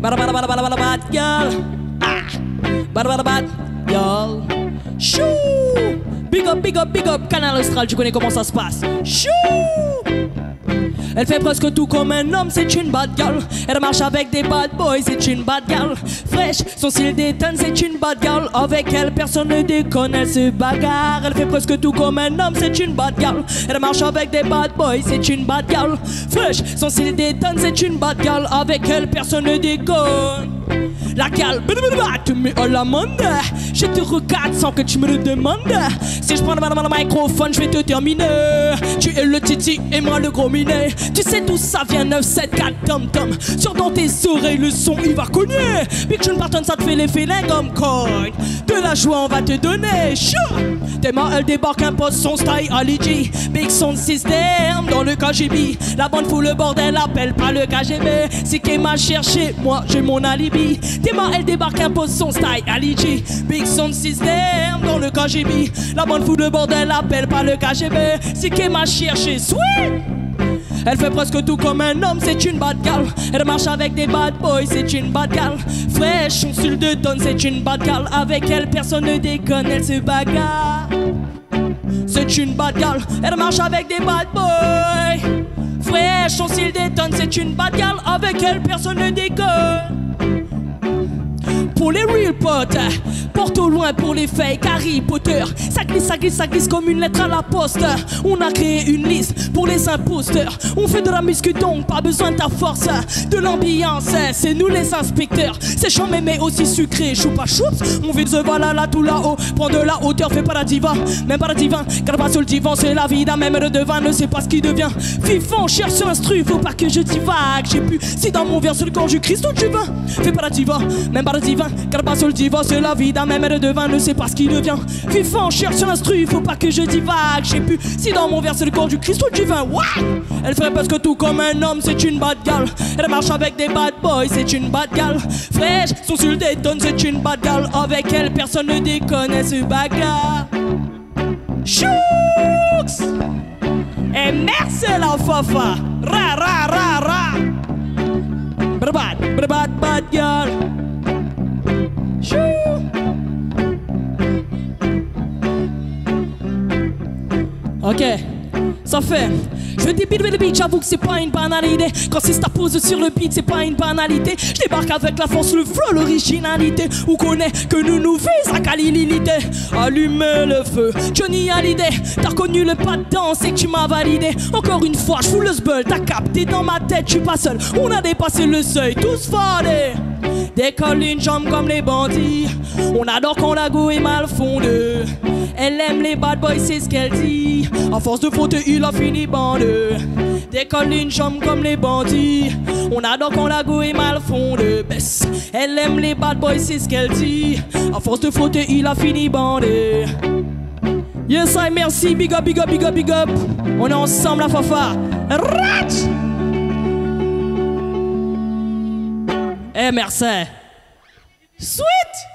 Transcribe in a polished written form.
Bad girl. Bad girl. Chou. Big up, Canal Austral, tu connais comment ça se passe. Chou. Elle fait presque tout comme un homme, c'est une bad girl. Elle marche avec des bad boys, c'est une bad girl. Fraîche, son style détonne, c'est une bad girl. Avec elle, personne ne déconne, elle se bagarre. Elle fait presque tout comme un homme, c'est une bad girl. Elle marche avec des bad boys, c'est une bad girl. Fraîche, son style détonne, c'est une bad girl. Avec elle, personne ne déconne. La cale, tu mets à la monde. Je te regarde sans que tu me le demandes. Si je prends le microphone, je vais te terminer. Tu es le titi et moi le gros minet. Tu sais d'où ça vient, 974 tom-tom. Sur dans tes oreilles, le son il va cogner. Big Tune Barton, ça te fait les félins comme coin. De la joie, on va te donner. Chou. Tes mains, elle débarque, impose son style à Ligi. Big Sound System dans le KGB. La bande fout le bordel, appelle pas le KGB. C'est qu'elle m'a cherché, moi j'ai mon alibi. Tes mains, elle débarque, impose son style à Ligi. Big Sound System dans le KGB. La bande fout le bordel, appelle pas le KGB. C'est qu'elle m'a cherché, sweet. Elle fait presque tout comme un homme, c'est une bad girl. Elle marche avec des bad boys, c'est une bad girl. Fraîche, son style de tonne, c'est une bad girl. Avec elle, personne ne déconne, elle se bagarre. C'est une bad girl, elle marche avec des bad boys. Fraîche, son style de tonne, c'est une bad girl. Avec elle, personne ne déconne. Pour les real potes, porte au loin pour les fake Harry Potter. Ça glisse comme une lettre à la poste. On a créé une liste pour les imposteurs. On fait de la muscu donc pas besoin de ta force. De l'ambiance, c'est nous les inspecteurs. C'est chaud mais aussi sucré, choupa choups. On vide ce là tout là-haut, prends de la hauteur, fais pas la diva. Même pas la divin, car pas sur le divan, c'est la vie d'un même le devin ne sait pas ce qui devient. Vivant, cherche sur l'instru, faut pas que je divague. J'ai pu, si dans mon verre sur le corps du Christ, tu vas. Fais pas la diva, même pas la divin. Car pas sur le divan, c'est la vie d'un même le devin ne sait pas ce qui devient. Vivant, cherche sur l'instru, faut pas que je divague. J'ai pu, si dans mon verre c'est le corps du Christ ou du vin. What? Elle ferait presque tout comme un homme, c'est une bad girl. Elle marche avec des bad boys, c'est une bad girl. Fraîche, son style détonne, c'est une bad girl. Avec elle, personne ne déconne, elle se bagarre. Chouks! Et merci la fafa. Ra. Bad girl. Chou. Ok, ça fait. Je débite le beat, j'avoue que c'est pas une banalité. Quand c'est ta pose sur le beat, c'est pas une banalité. Je débarque avec la force, le flow, l'originalité. On connaît que nous vise à Kalililité. Allumez le feu, Johnny Hallyday. T'as reconnu le pas de danse et que tu m'as validé. Encore une fois, je fous le sbeul, t'as capté dans ma tête, je suis pas seul. On a dépassé le seuil, tous fallés. Décolle une jambe comme les bandits. On adore quand la go est mal fondue. Elle aime les bad boys, c'est ce qu'elle dit. À force de faute, il a fini bande. Décolle une jambe comme les bandits. On adore quand la go est mal fondue. Elle aime les bad boys, c'est ce qu'elle dit. À force de faute, il a fini bande. Yes, I merci, big up. On est ensemble, la fafa. Ratch! Eh, merci. Sweet!